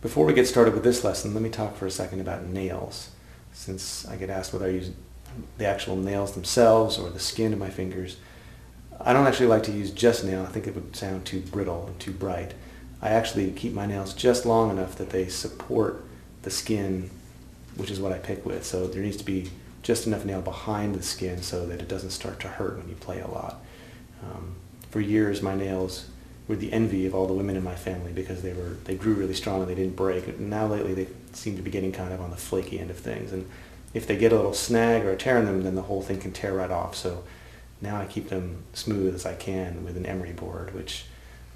Before we get started with this lesson, let me talk for a second about nails, since I get asked whether I use the actual nails themselves or the skin of my fingers. I don't actually like to use just nail. I think it would sound too brittle and too bright. I actually keep my nails just long enough that they support the skin, which is what I pick with. So there needs to be just enough nail behind the skin so that it doesn't start to hurt when you play a lot. For years, my nails were the envy of all the women in my family because they grew really strong and they didn't break. And now lately they seem to be getting kind of on the flaky end of things. And if they get a little snag or a tear in them, then the whole thing can tear right off. So now I keep them smooth as I can with an emery board, which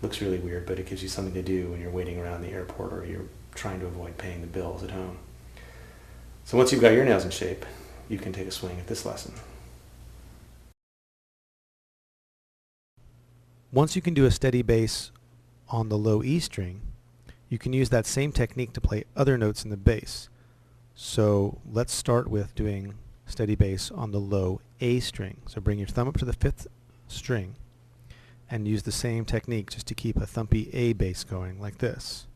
looks really weird, but it gives you something to do when you're waiting around the airport or you're trying to avoid paying the bills at home. So once you've got your nails in shape, you can take a swing at this lesson. Once you can do a steady bass on the low E string, you can use that same technique to play other notes in the bass. So let's start with doing steady bass on the low A string. So bring your thumb up to the 5th string and use the same technique just to keep a thumpy A bass going like this.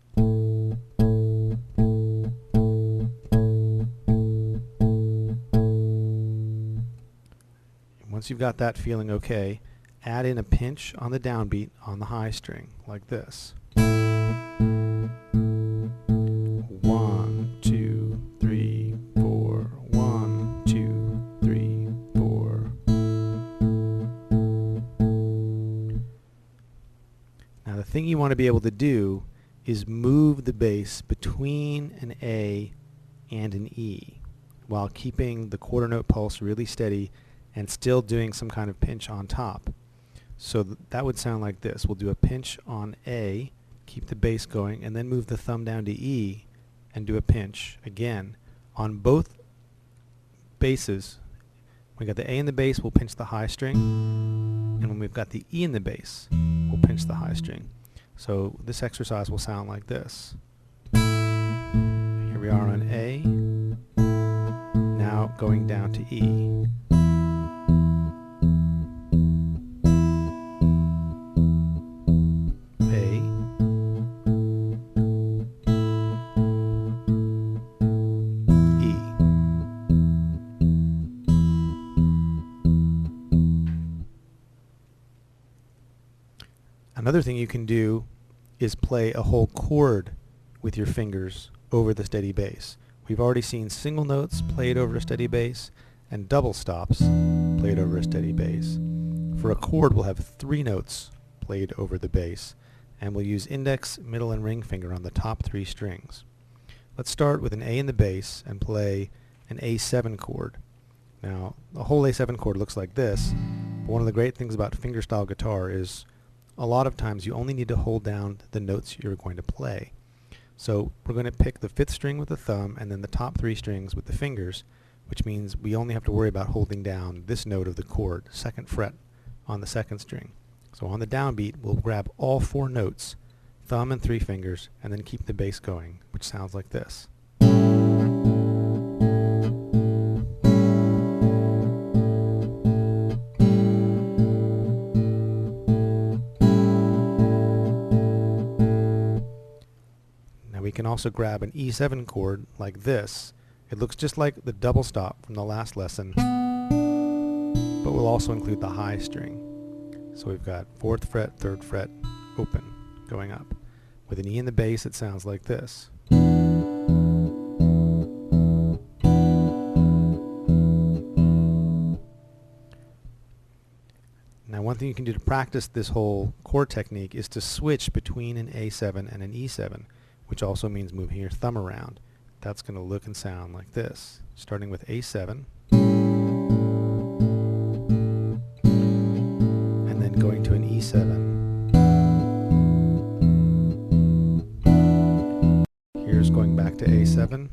Once you've got that feeling okay, add in a pinch on the downbeat on the high string, like this. 1, 2, 3, 4, 1, 2, 3, 4. Now the thing you want to be able to do is move the bass between an A and an E while keeping the quarter note pulse really steady and still doing some kind of pinch on top. So that would sound like this. We'll do a pinch on A, keep the bass going, and then move the thumb down to E and do a pinch again. On both basses, when we've got the A in the bass, we'll pinch the high string, and when we've got the E in the bass, we'll pinch the high string. So this exercise will sound like this. Here we are on A, now going down to E. Another thing you can do is play a whole chord with your fingers over the steady bass. We've already seen single notes played over a steady bass and double stops played over a steady bass. For a chord, we'll have 3 notes played over the bass, and we'll use index, middle, and ring finger on the top 3 strings. Let's start with an A in the bass and play an A7 chord. Now, the whole A7 chord looks like this, but one of the great things about fingerstyle guitar is a lot of times you only need to hold down the notes you're going to play. So we're going to pick the 5th string with the thumb and then the top 3 strings with the fingers, which means we only have to worry about holding down this note of the chord, 2nd fret on the 2nd string. So on the downbeat, we'll grab all 4 notes, thumb and 3 fingers, and then keep the bass going, which sounds like this. We can also grab an E7 chord like this. It looks just like the double stop from the last lesson, but we'll also include the high string. So we've got 4th fret, 3rd fret, open, going up. With an E in the bass, it sounds like this. Now one thing you can do to practice this whole chord technique is to switch between an A7 and an E7, which also means moving your thumb around. That's going to look and sound like this, starting with A7, and then going to an E7. Here's going back to A7,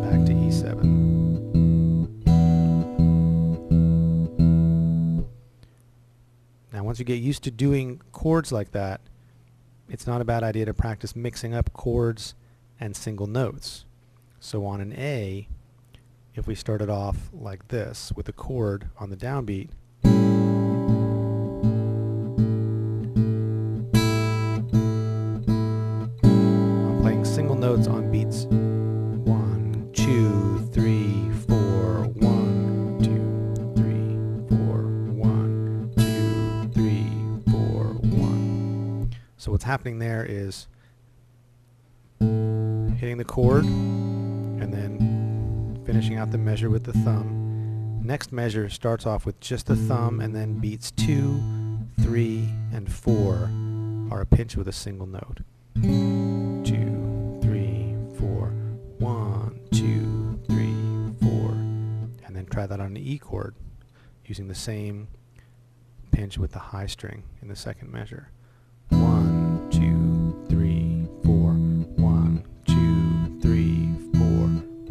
back to E7. Once you get used to doing chords like that, it's not a bad idea to practice mixing up chords and single notes. So on an A, if we started off like this with a chord on the downbeat, notes on beats 1, 2, 3, 4, 1, 2, 3, 4, 1, 2, 3, 4, 1. So what's happening there is hitting the chord and then finishing out the measure with the thumb. Next measure starts off with just the thumb, and then beats 2, 3, and 4 are a pinch with a single note. 2, 3, 4, 1, 2, 3, 4, and then try that on an E chord using the same pinch with the high string in the second measure. 1, 2, 3, 4, 1, 2, 3, 4,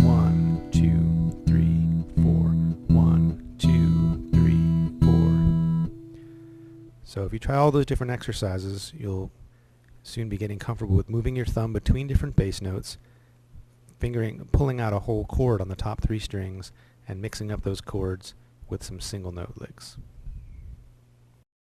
1, 2, 3, 4, 1, 2, 3, 4. So if you try all those different exercises, you'll soon be getting comfortable with moving your thumb between different bass notes, pulling out a whole chord on the top 3 strings, and mixing up those chords with some single note licks.